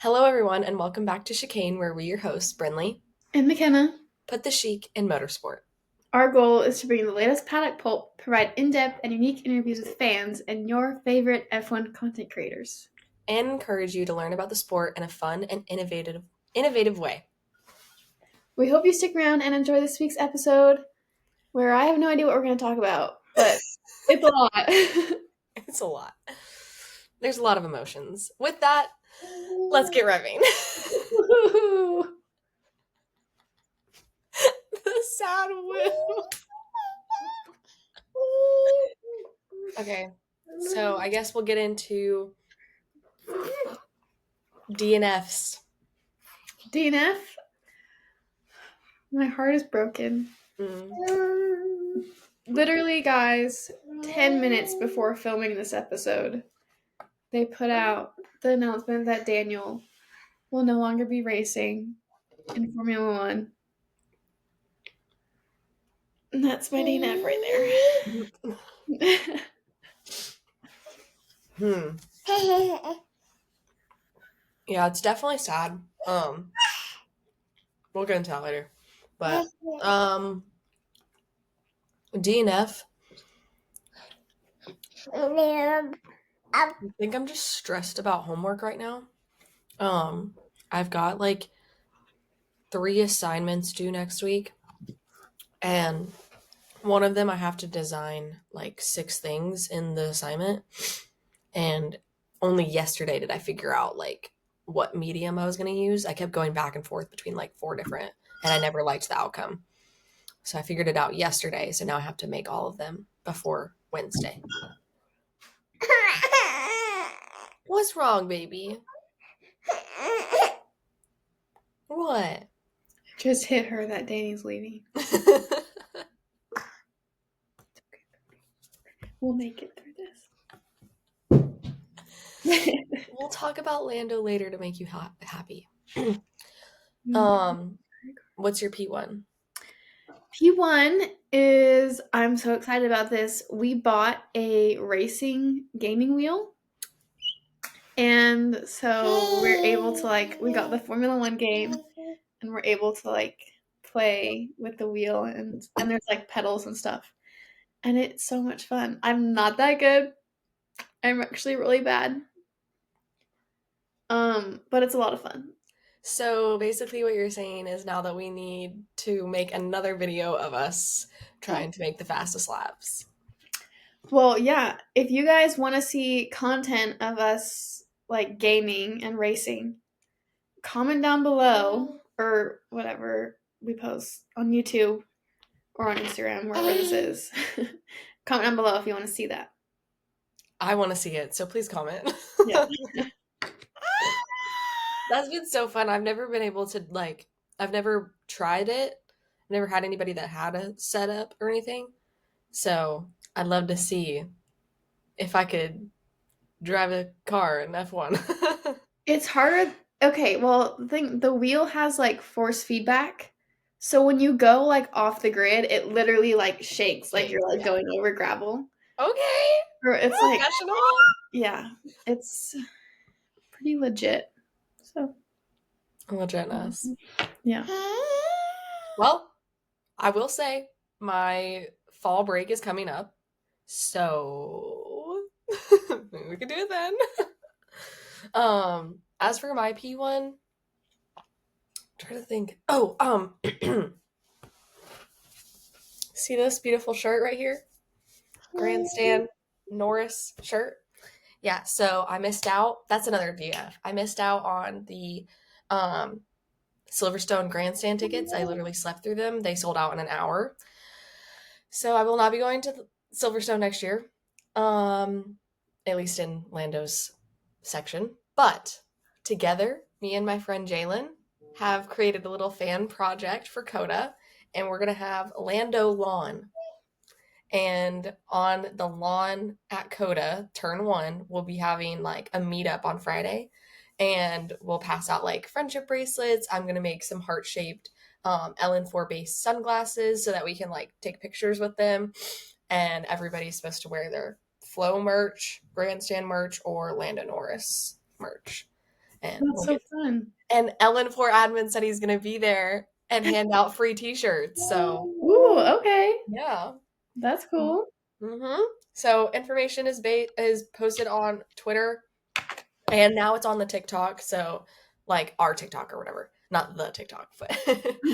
Hello, everyone, and welcome back to Chicane, where we, your hosts, Brinley, and McKenna. put the chic in motorsport. Our goal is to bring the latest paddock pulp, provide in-depth and unique interviews with fans and your favorite F1 content creators. And encourage you to learn about the sport in a fun and innovative way. We hope you stick around and enjoy this week's episode, where I have no idea what we're going to talk about, but it's a lot. It's a lot. There's a lot of emotions. With that, let's get revving. The sad woo. Okay, so I guess we'll get into DNFs. DNF? My heart is broken. Literally, guys, 10 minutes before filming this episode, they put out the announcement that Daniel will no longer be racing in Formula One. And that's my DNF right there. Yeah, it's definitely sad. We'll get into that later. But DNF. I think I'm just stressed about homework right now. I've got like 3 assignments due next week, and one of them I have to design like 6 things in the assignment, and only yesterday did I figure out like what medium I was going to use. I kept going back and forth between like 4 different, and I never liked the outcome. So I figured it out yesterday, so now I have to make all of them before Wednesday. What's wrong, baby? What? Just hit her that Danny's leaving. We'll make it through this. We'll talk about Lando later to make you happy. What's your P1? P1 is, I'm so excited about this. We bought a racing gaming wheel. And so we're able to we got the Formula One game and we're able to play with the wheel and there's pedals and stuff. And it's so much fun. I'm not that good. I'm actually really bad. But it's a lot of fun. So basically what you're saying is now that we need to make another video of us trying to make the fastest laps. Well, yeah. If you guys want to see content of us gaming and racing, comment down below or whatever we post on YouTube or on Instagram, wherever this is. Comment down below if you want to see that. I want to see it, so please comment. Yeah. That's been so fun. I've never been able to I've never tried it. I've never had anybody that had a setup or anything. So I'd love to see if I could drive a car in F1. It's harder. Okay, well, the wheel has force feedback. So when you go off the grid, it literally shakes like you're going over gravel. Okay. Or it's professional. Yeah, it's pretty legit. So legitness. Yeah. Well, I will say my fall break is coming up, so maybe we can do it then. As for my P1, try to think. Oh, see this beautiful shirt right here? Grandstand Norris shirt. Yeah, so I missed out. That's another DNF. I missed out on the Silverstone Grandstand tickets. I literally slept through them. They sold out in an hour. So I will not be going to Silverstone next year, at least in Lando's section. But together, me and my friend Jalen have created a little fan project for COTA, and we're going to have Lando lawn. And on the lawn at COTA, turn 1, we'll be having a meetup on Friday, and we'll pass out friendship bracelets. I'm going to make some heart-shaped LN4 based sunglasses so that we can take pictures with them, and everybody's supposed to wear their Flow merch, Grandstand merch, or Lando Norris merch. And That's so fun. and Ellen for admin said he's gonna be there and hand out free T-shirts. So Ooh, okay. yeah. That's cool. Mm-hmm. So information is posted on Twitter, and now it's on the TikTok. So like our TikTok or whatever, not the TikTok, but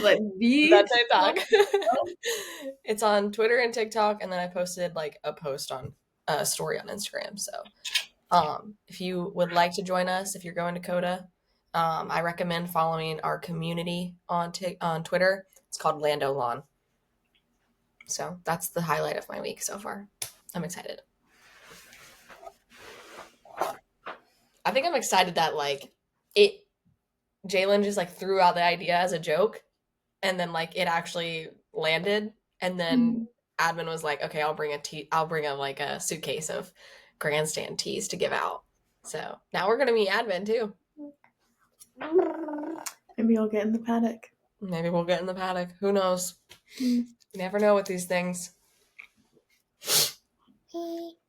Like the these. TikTok. It's on Twitter and TikTok, and then I posted like a post on a story on Instagram. So if you would like to join us, if you're going to Coda, I recommend following our community on Twitter. It's called Lando Lawn. So that's the highlight of my week so far. I'm excited. I think I'm excited that like it Jalen just like threw out the idea as a joke, and then like it actually landed, and then admin was like, okay, I'll bring a like a suitcase of grandstand teas to give out. So now we're gonna meet admin too. Maybe I'll get in the paddock. Maybe we'll get in the paddock. Who knows? You never know with these things.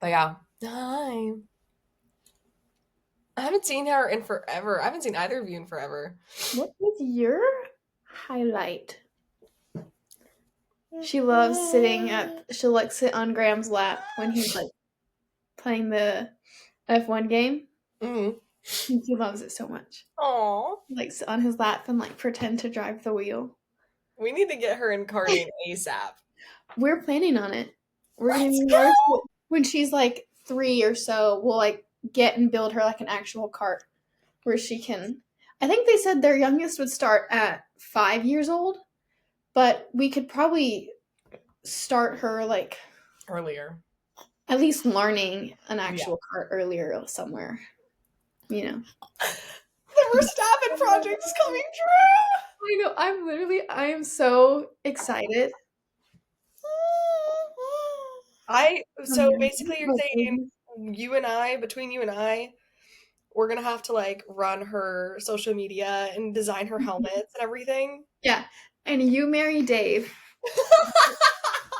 But yeah. Hi. I haven't seen her in forever. I haven't seen either of you in forever. What is your highlight? She loves she'll like sit on Graham's lap when he's like playing the F1 game. Mm. She loves it so much. Aw. Like sit on his lap and like pretend to drive the wheel. We need to get her in karting ASAP. We're planning on it. Let's go! When she's like 3 or so, we'll like get and build her like an actual kart where she can. I think they said their youngest would start at 5 years old, but we could probably start her like Earlier. at least learning an actual kart earlier somewhere. You know. The Verstappen project is coming true! I know. I am so excited. So basically you're saying between you and I, we're gonna have to like run her social media and design her helmets and everything. Yeah. And you marry Dave.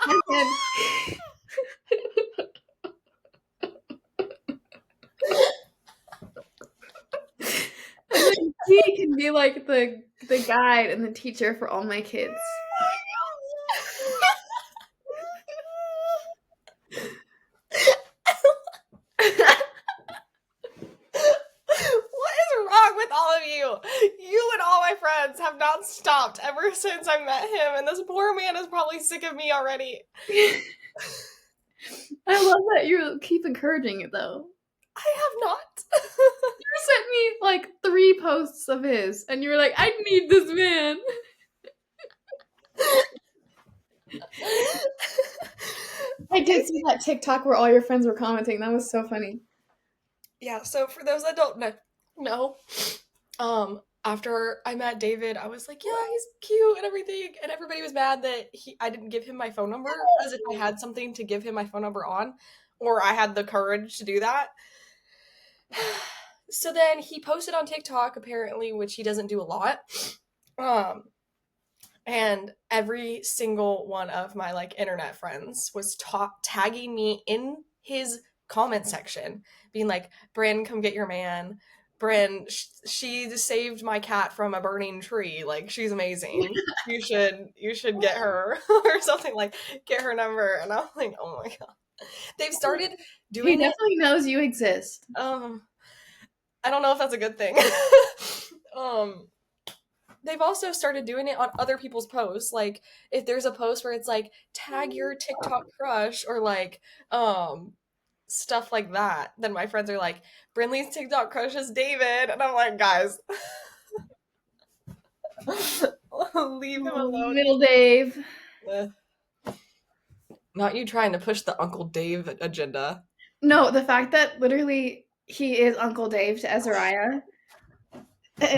And then he can be like the guide and the teacher for all my kids. What is wrong with all of you? You and all my friends have not stopped ever since I met him, and this poor man is probably sick of me already. I love that you keep encouraging it though. I have not. You sent me like 3 posts of his, and you were like, I need this man. I did see that TikTok where all your friends were commenting. That was so funny. Yeah, so for those that don't know, after I met David, I was like, yeah, he's cute and everything, and everybody was mad that I didn't give him my phone number, as if I had something to give him my phone number on, or I had the courage to do that. So then he posted on TikTok, apparently, which he doesn't do a lot. And every single one of my like internet friends was tagging me in his comment section, being like, Bryn, come get your man. Bryn, she saved my cat from a burning tree. Like, she's amazing. You should get her or something, like get her number. And I'm like, oh my god. They've started doing He definitely knows you exist. I don't know if that's a good thing. They've also started doing it on other people's posts. Like, if there's a post where it's like, tag your TikTok crush, or like, stuff like that, then my friends are like, Brinley's TikTok crush is David. And I'm like, guys, leave him alone. Little Dave. Not you trying to push the Uncle Dave agenda. No, the fact that literally he is Uncle Dave to Azariah. We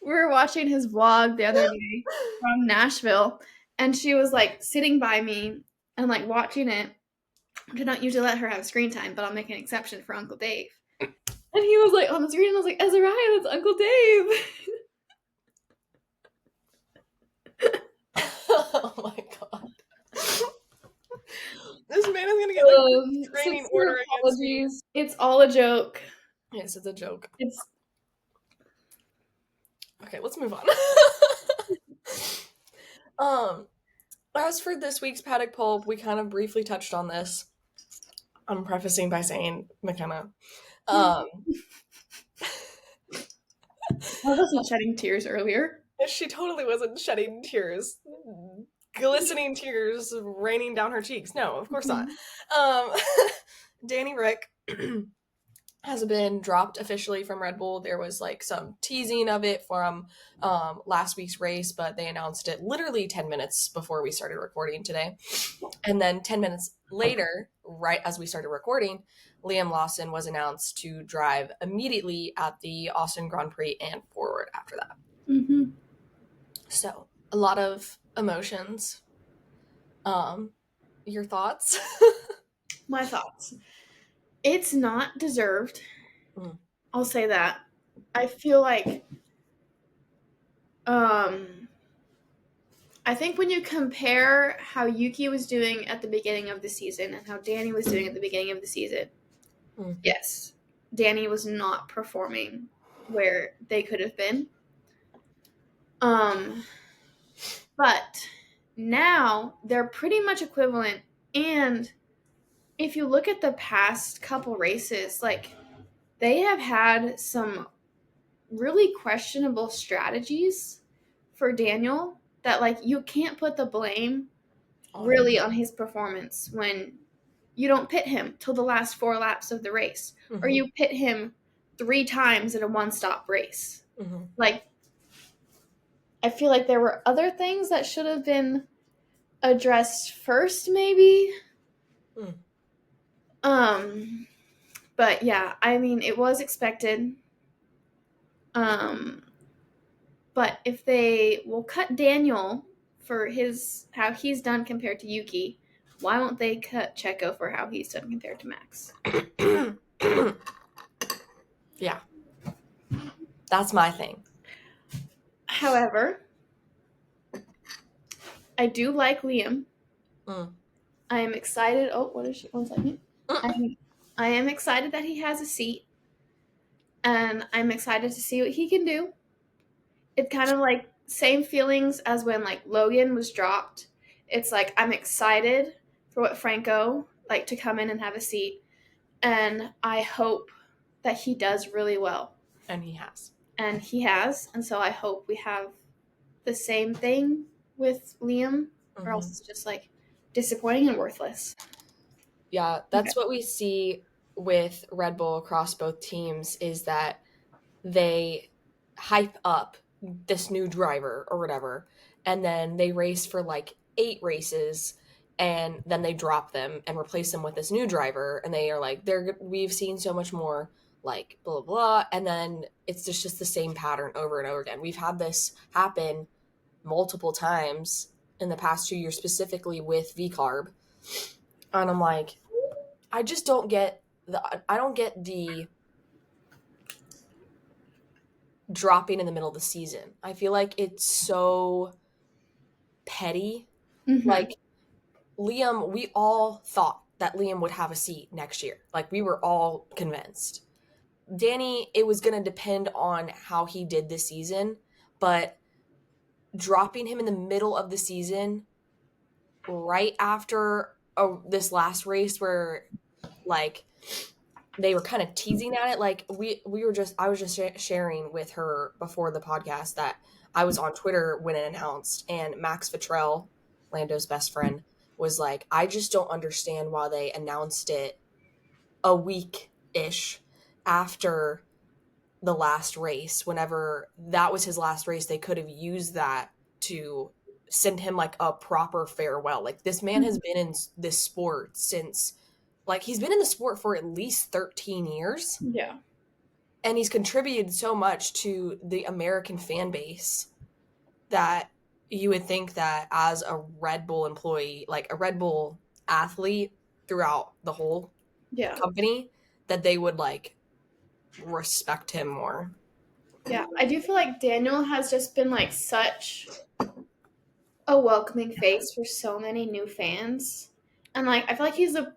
were watching his vlog the other day from Nashville, and she was like sitting by me and like watching it. I do not usually let her have screen time, but I'll make an exception for Uncle Dave. And he was like on the screen, and I was like, Azariah, that's Uncle Dave. Oh my god. This man is gonna get like restraining order against me. It's all a joke. Yes, it's a joke. It's Okay, let's move on. um, as for this week's paddock poll, we kind of briefly touched on this. I'm prefacing by saying McKenna. Um, I wasn't shedding tears earlier. she totally wasn't shedding tears, glistening tears raining down her cheeks. No, of course not. Um, Danny Rick has been dropped officially from Red Bull. There was like some teasing of it from last week's race, but they announced it literally 10 minutes before we started recording today. And then 10 minutes later, right as we started recording, Liam Lawson was announced to drive immediately at the Austin Grand Prix and forward after that. Mm-hmm. So a lot of emotions. Your thoughts? My thoughts. It's not deserved. Mm. I'll say that. I feel like I think when you compare how Yuki was doing at the beginning of the season and how Danny was doing at the beginning of the season, yes, Danny was not performing where they could have been. But now they're pretty much equivalent. And if you look at the past couple races, like they have had some really questionable strategies for Daniel that like you can't put the blame really on his performance when you don't pit him till the last 4 laps of the race, or you pit him 3 times in a one-stop race. Like, I feel like there were other things that should have been addressed first, maybe. But yeah, I mean, it was expected. But if they will cut Daniel for his how he's done compared to Yuki, why won't they cut Checo for how he's done compared to Max? Yeah. That's my thing. However, I do like Liam. I am excited. Oh, what is she? 1 second. I am excited that he has a seat. And I'm excited to see what he can do. It's kind of like same feelings as when like Logan was dropped. It's like I'm excited for what Franco like to come in and have a seat. And I hope that he does really well. And he has. And so I hope we have the same thing with Liam, or else it's just like disappointing and worthless. Yeah, that's what we see with Red Bull across both teams, is that they hype up this new driver or whatever, and then they race for like 8 races, and then they drop them and replace them with this new driver, and they are like, we've seen so much more, like blah blah blah, and then it's just the same pattern over and over again. We've had this happen multiple times in the past 2 years, specifically with VCarb, and I'm like, I just don't get the dropping in the middle of the season. I feel like it's so petty. Like Liam, we all thought that Liam would have a seat next year. Like we were all convinced. Danny, it was going to depend on how he did this season, but dropping him in the middle of the season right after this last race where like they were kind of teasing at it, like I was just sharing with her before the podcast that I was on Twitter when it announced, and Max Futrell, Lando's best friend, was like, I just don't understand why they announced it a week-ish after the last race. Whenever that was his last race, they could have used that to send him like a proper farewell. Like this man has been in this sport since, like, he's been in the sport for at least 13 years. Yeah. And he's contributed so much to the American fan base that you would think that as a Red Bull employee, like a Red Bull athlete throughout the whole company, that they would like respect him more. Yeah, I do feel like Daniel has just been like such a welcoming face for so many new fans. And like I feel like he's the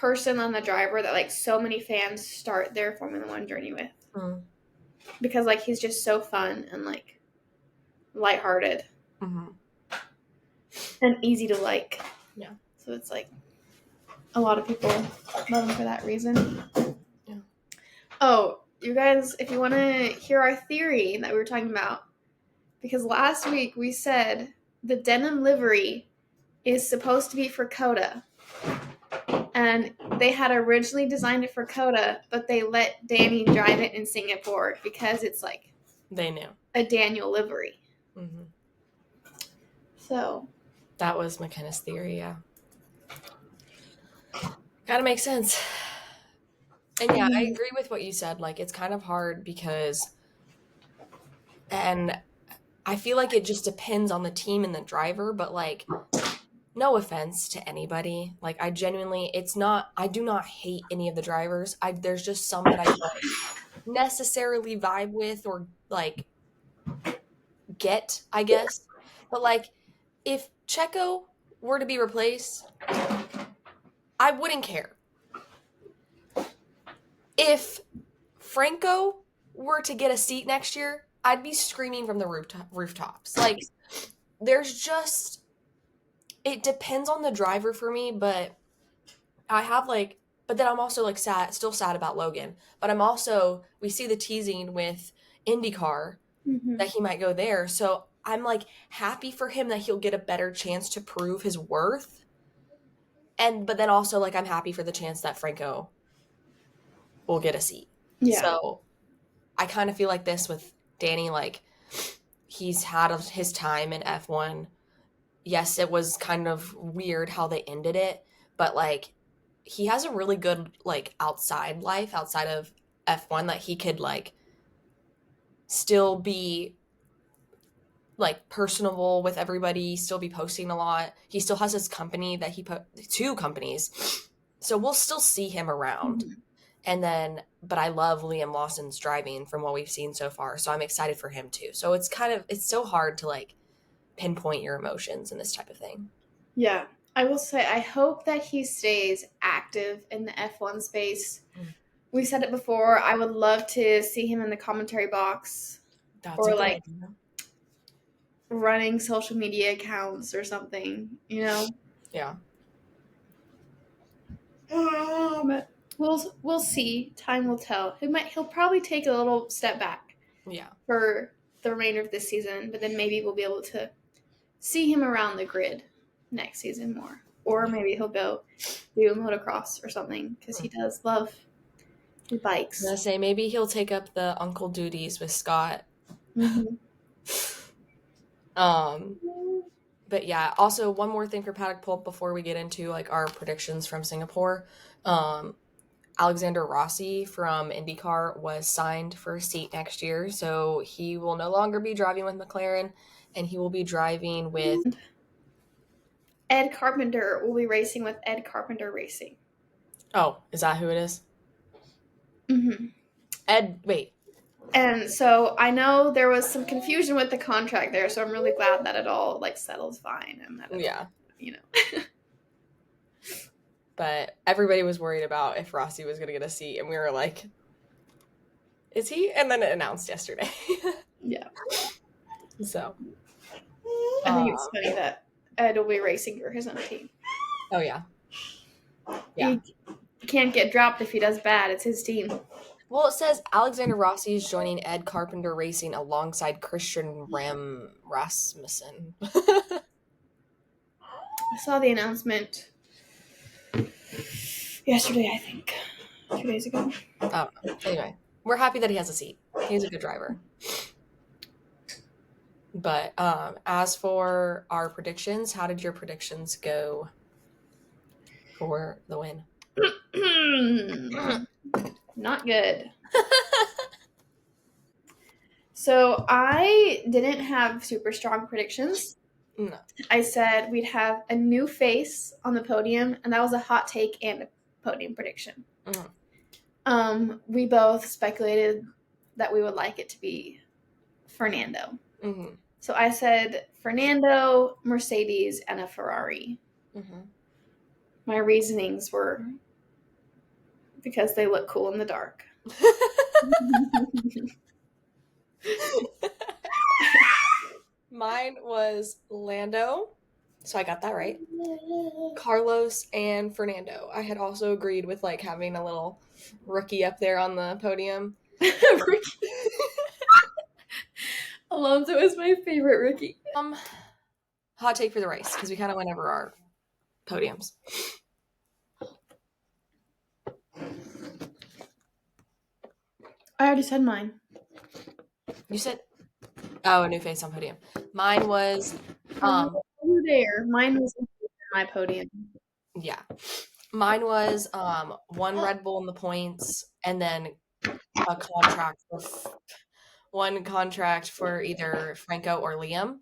person on the driver that like so many fans start their Formula One journey with. Mm. Because like he's just so fun and like lighthearted and easy to like. Yeah. So it's like a lot of people love him for that reason. Yeah. Oh, you guys, if you want to hear our theory that we were talking about, because last week we said the denim livery is supposed to be for Coda. And they had originally designed it for Coda, but they let Danny drive it in Singapore because it's like they knew a Daniel livery. Mm-hmm. So that was McKenna's theory. Yeah, kind of makes sense. And yeah, I agree with what you said. Like, it's kind of hard because, and I feel like it just depends on the team and the driver. But like, no offense to anybody. Like, I genuinely, I do not hate any of the drivers. There's just some that I don't necessarily vibe with or like get, I guess. But like, if Checo were to be replaced, I wouldn't care. If Franco were to get a seat next year, I'd be screaming from the rooftops. Like, there's just, it depends on the driver for me, but I have like, but then I'm also like still sad about Logan. But I'm also, we see the teasing with IndyCar that he might go there. So I'm like happy for him that he'll get a better chance to prove his worth. But then also like I'm happy for the chance that Franco will get a seat. yeah. So I kind of feel like this with Danny, like he's had his time in F1. Yes, it was kind of weird how they ended it, but like he has a really good like outside life outside of F1 that he could like still be like personable with everybody, still be posting a lot. He still has his company that he put 2 companies. So we'll still see him around. And then, but I love Liam Lawson's driving from what we've seen so far. So I'm excited for him too. So it's so hard to like pinpoint your emotions in this type of thing. Yeah. I will say, I hope that he stays active in the F1 space. We said it before. I would love to see him in the commentary box. That's or a good like idea. Running social media accounts or something, you know? Yeah. But we'll see. Time will tell. He'll probably take a little step back. Yeah. For the remainder of this season, but then maybe we'll be able to see him around the grid next season more. Or maybe he'll go do motocross or something because he does love his bikes. I was gonna say maybe he'll take up the uncle duties with Scott. But yeah, also one more thing for Paddock Pulp before we get into like our predictions from Singapore. Alexander Rossi from IndyCar was signed for a seat next year, so he will no longer be driving with McLaren, and he will be driving with Ed Carpenter will be racing with Ed Carpenter Racing. Oh, is that who it is? Wait. And so I know there was some confusion with the contract there, so I'm really glad that it all like settles fine and that you know. But everybody was worried about if Rossi was going to get a seat, and we were like, is he? And then it announced yesterday. Yeah. So. I think it's funny that Ed will be racing for his own team. Oh, yeah. Yeah. He can't get dropped if he does bad. It's his team. Well, it says Alexander Rossi is joining Ed Carpenter Racing alongside Christian Rasmussen. I saw the announcement yesterday, I think. 2 days ago. Oh, anyway, we're happy that he has a seat. He's a good driver. But as for our predictions, how did your predictions go for the win? Not good. So I didn't have super strong predictions. No. I said we'd have a new face on the podium, and that was a hot take and a podium prediction. We both speculated that we would like it to be Fernando. So I said Fernando, Mercedes, and a Ferrari. My reasonings were because they look cool in the dark. Mine was Lando, so I got that right. Carlos and Fernando. I had also agreed with like having a little rookie up there on the podium. Alonso is my favorite rookie. Hot take for the race because we kind of went over our podiums. I already said mine. You said, oh, a new face on podium. Mine was, You there? Mine was my podium. Yeah, mine was one Red Bull in the points, and then a contract one contract for either Franco or Liam.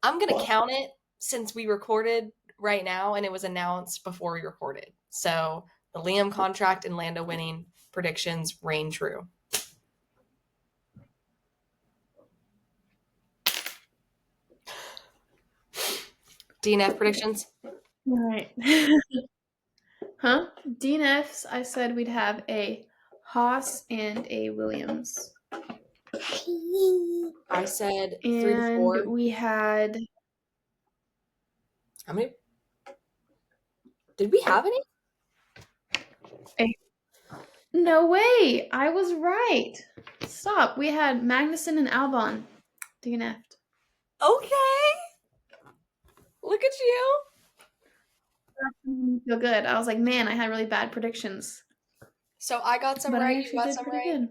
I'm gonna count it since we recorded right now and it was announced before we recorded. So the Liam contract and Lando winning predictions reign true. DNF predictions? All right. Huh? DNFs, I said we'd have a Haas and a Williams. I said and 3 to 4. We had. How many? Did we have any? No way! I was right. Stop. We had Magnussen and Albon DNF'd. Okay. Look at you. Feel good. I was like, man, I had really bad predictions. So I got some but right, I you got some right. Good.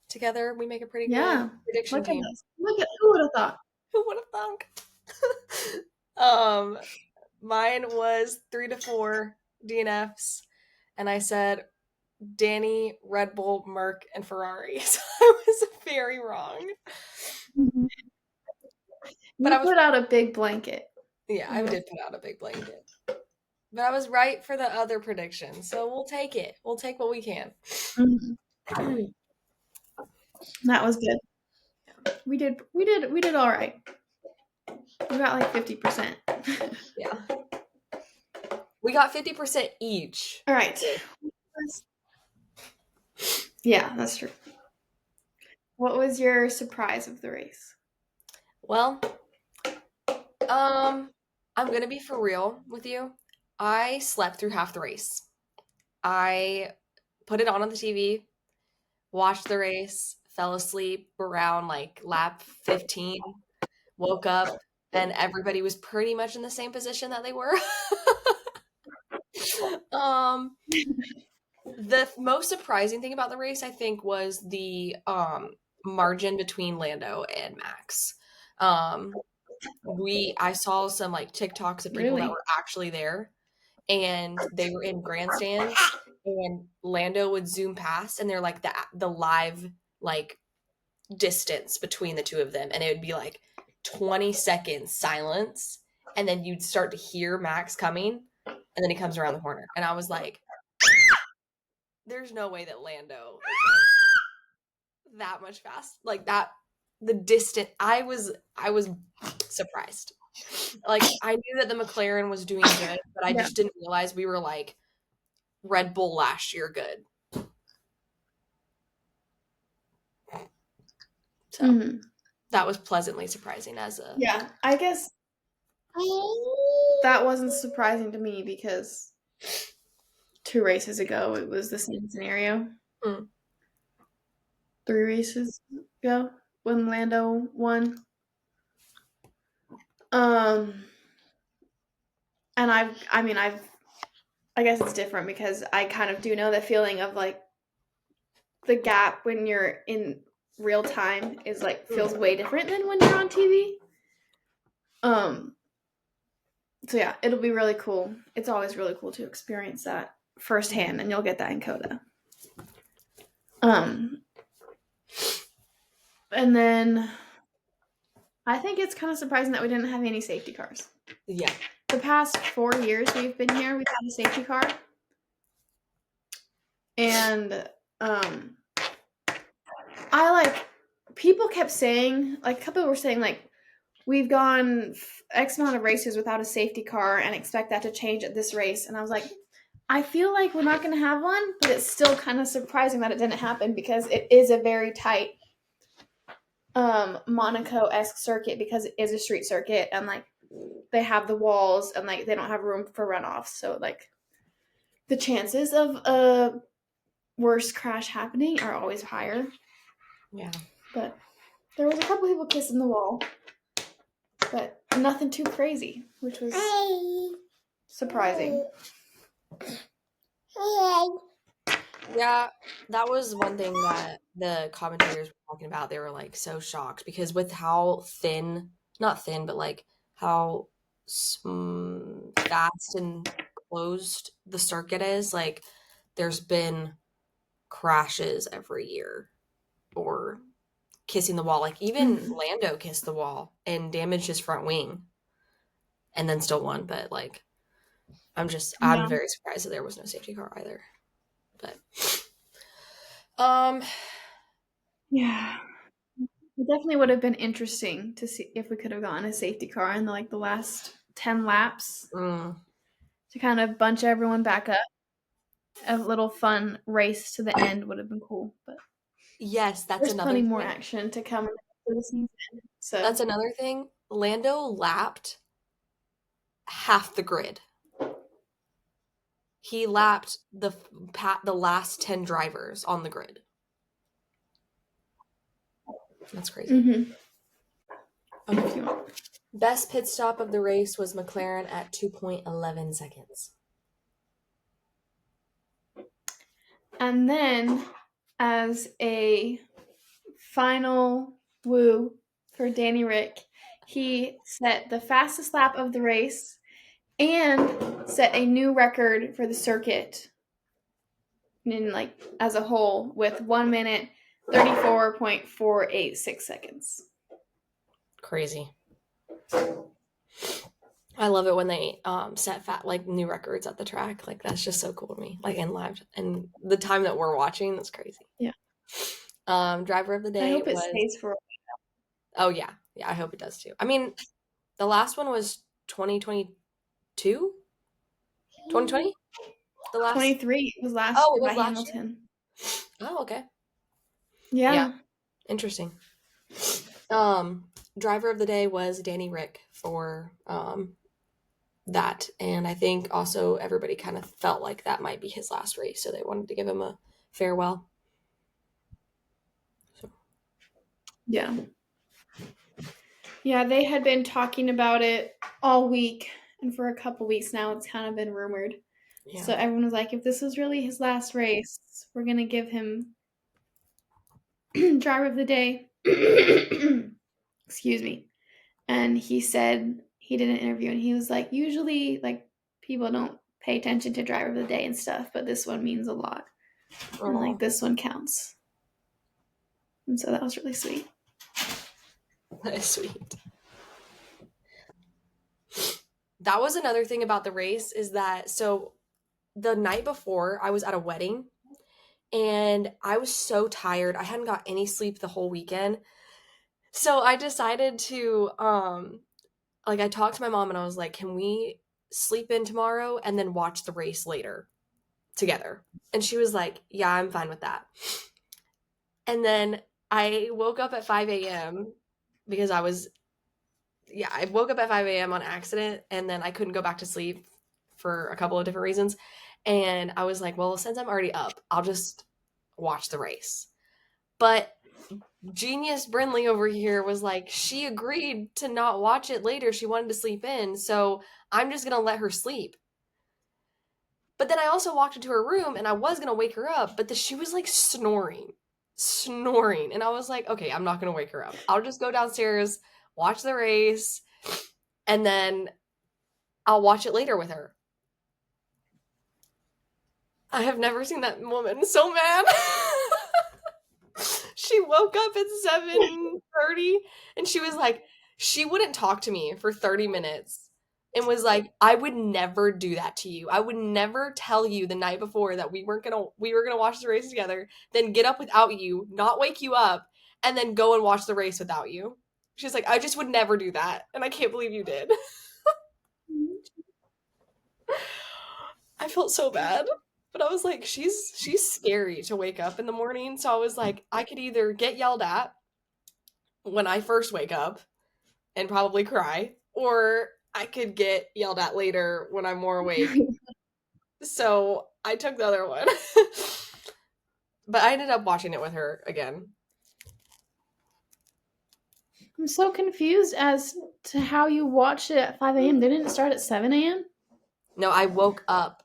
Together, we make a pretty good prediction team. Look at who would have thought? Who would have thunk? Mine was 3 to 4 DNFs, and I said Danny, Red Bull, Merc, and Ferrari. So I was very wrong. But I put out a big blanket. Yeah, I did put out a big blanket. But I was right for the other predictions, so we'll take it. We'll take what we can. Mm-hmm. That was good. We did all right. We got like 50%. Yeah. We got 50% each. All right. Yeah, that's true. What was your surprise of the race? Well, I'm going to be for real with you. I slept through half the race. I put it on the TV, watched the race, fell asleep around like lap 15, woke up, and everybody was pretty much in the same position that they were. The most surprising thing about the race, I think, was the margin between Lando and Max. I saw some like TikToks of people that were actually there, and they were in grandstands, and Lando would zoom past, and they're like the live like distance between the two of them, and it would be like 20 seconds silence, and then you'd start to hear Max coming, and then he comes around the corner, and I was like, there's no way that Lando is that much fast like that. The distance, I was surprised. Like, I knew that the McLaren was doing good, but I just didn't realize we were like Red Bull last year good. So that was pleasantly surprising as a... Yeah, I guess that wasn't surprising to me because 2 races ago it was the same scenario. 3 races ago when Lando won. And I guess it's different because I kind of do know the feeling of like the gap when you're in real time is like feels way different than when you're on TV. So yeah, it'll be really cool. It's always really cool to experience that firsthand, and you'll get that in CODA. And then I think it's kind of surprising that we didn't have any safety cars. Yeah. The past 4 years we've been here, we've had a safety car. And people kept saying, like a couple were saying like, we've gone X amount of races without a safety car and expect that to change at this race. And I was like, I feel like we're not going to have one, but it's still kind of surprising that it didn't happen because it is a very tight Monaco-esque circuit because it is a street circuit and like they have the walls and like they don't have room for runoffs. So like the chances of a worse crash happening are always higher. Yeah. But there was a couple people kissing the wall, but nothing too crazy, which was surprising. Yeah, that was one thing that the commentators were talking about. They were like so shocked because with how thin, not thin, but like how fast and closed the circuit is, like there's been crashes every year or kissing the wall. Like even Lando kissed the wall and damaged his front wing and then still won. But like, I'm Yeah. very surprised that there was no safety car either. But, um, Yeah. It definitely would have been interesting to see if we could have gotten a safety car in like the last 10 laps mm, to kind of bunch everyone back up. A little fun race to the end would have been cool, but yes, that's there's another plenty more thing. action to come for the season. That's So, another thing. Lando lapped half the grid. He lapped the last 10 drivers on the grid. That's crazy. Okay. Best pit stop of the race was McLaren at 2.11 seconds. And then, as a final woo for Danny Rick, he set the fastest lap of the race and set a new record for the circuit in like as a whole with 1 minute 34.486 seconds. Crazy. I love it when they set like new records at the track. Like that's just so cool to me. Like in live and the time that we're watching, that's crazy. Yeah. Driver of the I day hope it was stays for. oh yeah. Yeah, I hope it does too. I mean, the last one was 2022? 2020? The last 23 was last Oh, it year by was last year? Hamilton. Oh, okay. Yeah, Yeah. interesting. Driver of the day was Danny Rick for that. And I think also everybody kind of felt like that might be his last race, so they wanted to give him a farewell. So. Yeah. Yeah, they had been talking about it all week, and for a couple weeks now, it's kind of been rumored. Yeah. So everyone was like, if this was really his last race, we're going to give him driver of the day. Excuse me. And he said he did an interview and he was like, usually, like, people don't pay attention to driver of the day and stuff, but this one means a lot. And, like, this one counts. And so that was really sweet. That is sweet. That was another thing about the race is that so the night before I was at a wedding and I was so tired. I hadn't got any sleep the whole weekend. So I decided to like I talked to my mom and I was like, "Can we sleep in tomorrow and then watch the race later together?" And she was like, "Yeah, I'm fine with that." And then I woke up at 5 a.m. because I woke up at 5 a.m. on accident and then I couldn't go back to sleep for a couple of different reasons. And I was like, well, since I'm already up, I'll just watch the race. But genius Brinley over here was like, she agreed to not watch it later. She wanted to sleep in. So I'm just going to let her sleep. But then I also walked into her room and I was going to wake her up, but she was like snoring. And I was like, okay, I'm not going to wake her up. I'll just go downstairs, watch the race, and then I'll watch it later with her. I have never seen that woman so mad. She woke up at 7:30 and she was like, she wouldn't talk to me for 30 minutes and was like, I would never do that to you. I would never tell you the night before that we were gonna watch the race together, then get up without you, not wake you up, and then go and watch the race without you. She's like, I just would never do that. And I can't believe you did. I felt so bad. But I was like, she's scary to wake up in the morning. So I was like, I could either get yelled at when I first wake up and probably cry, or I could get yelled at later when I'm more awake. So I took the other one. But I ended up watching it with her again. I'm so confused as to how you watched it at 5 a.m. Didn't it start at 7 a.m.? No, I woke up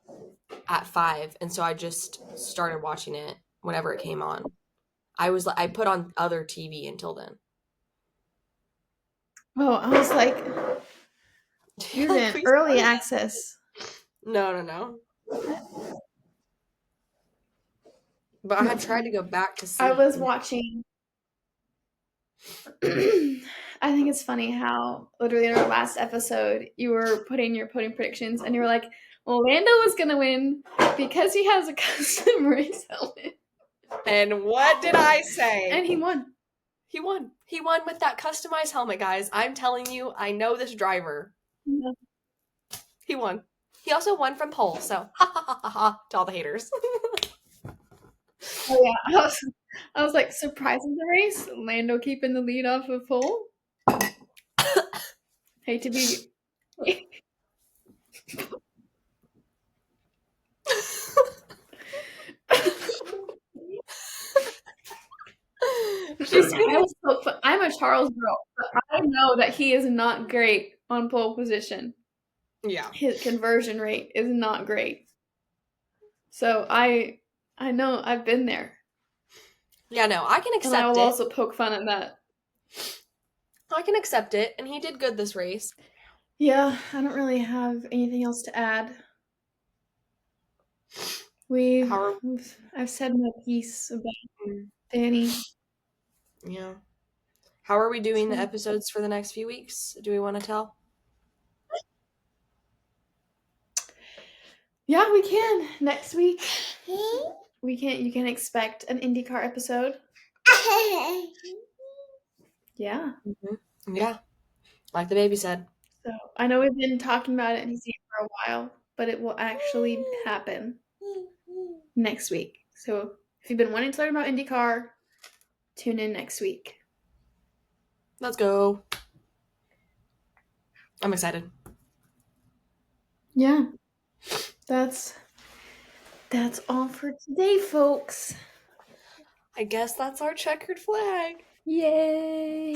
at 5, and so I just started watching it whenever it came on. I put on other TV until then. Oh, I was like, you're Like, in please early don't. access. No. But I had tried to go back to I sleep. was watching. I think it's funny how literally in our last episode you were putting your podium predictions and you were like, well, Lando was gonna win because he has a custom race helmet. And what did I say? And he won. He won. He won with that customized helmet, guys. I'm telling you, I know this driver. Yeah. He won. He also won from pole, so ha ha ha ha ha to all the haters. Oh yeah. I was like, surprising the race, Lando keeping the lead off of pole. Hate to be I'm a Charles girl, but I know that he is not great on pole position. Yeah. His conversion rate is not great. So I know I've been there. Yeah, no, I can And I accept will it. also poke fun at that. I can accept it, and he did good this race. Yeah, I don't really have anything else to add. I've said my piece about Danny. Yeah. How are we doing the So, episodes for the next few weeks? Do we want to tell? yeah, we can. Next week. You can expect an IndyCar episode. Yeah. Mm-hmm. Yeah. Like the baby said. So I know we've been talking about it in here for a while, but it will actually happen next week. So if you've been wanting to learn about IndyCar, tune in next week. Let's go. I'm excited. Yeah. That's all for today, folks. I guess that's our checkered flag. Yay!